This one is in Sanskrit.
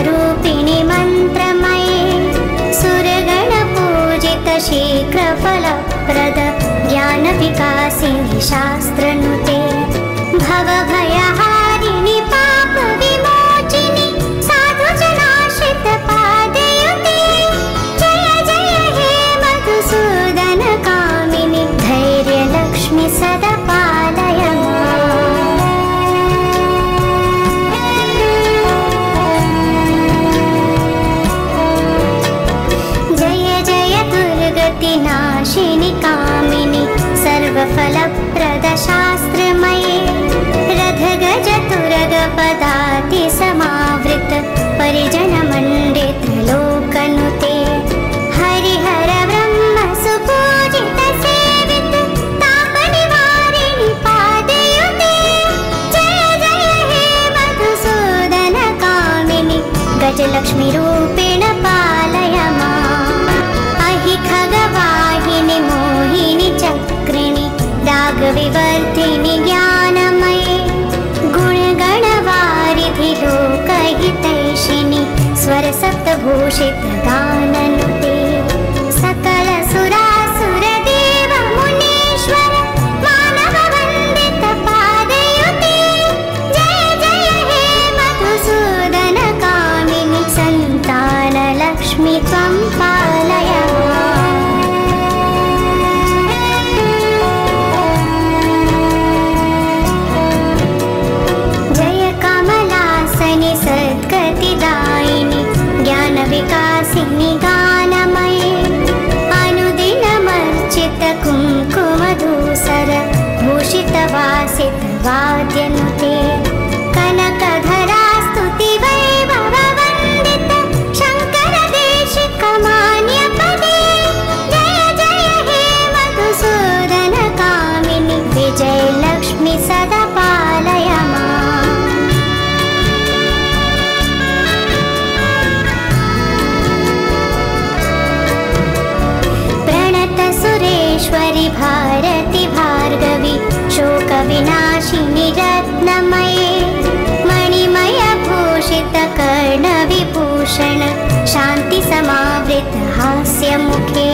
रूपिणि मन्त्रमये सुरगणपूजित शीघ्रफलप्रद ज्ञानविकासिनि शास्त्रनुते भवभयहारिणि पापविमोचिनि साधुजनाश्रितपादयुते जय जय हे मधुसूदनकामिनि धैर्यलक्ष्मि सदा पालय नाशिनि कामिनि सर्वफलप्रद शास्त्रमये रथगजतुरगपदाति समावृत परिजनमण्डित लोकनुते हरिहर ब्रह्म सुपूजित सेवित तापनिवारिणि पादयुते जय जय हे मधुसूदन कामिनि गजलक्ष्मी रूपेण पालय खगवाहिनि मोहिनि चक्रिणि रागविवर्धिनि ज्ञानमये गुणगणवारिधि लोकहितैषिणि स्वरसप्तभूषित गाननुते सकल सुरासुरदेव मुनीश्वर मानववन्दित पादयुते जय जय हे मधुसूदन कामिनि सन्तानलक्ष्मि त्वं पालय विकासिनि गानमये अनुदिनमर्चित कुङ्कुमधूसर भूषितवासित वाद्यनुते कनकधरा स्तुति वैभववन्दित शङ्कर देशिकमान्यपदे जय जय हे मधुसूदन कामिनि विजयलक्ष्मि सदा पालय सुरेश्वरि भारति भार्गवी शोकविनाशिनि रत्नमये मणिमय भूषित कर्णविभूषण शान्ति समावृत हास्यमुखे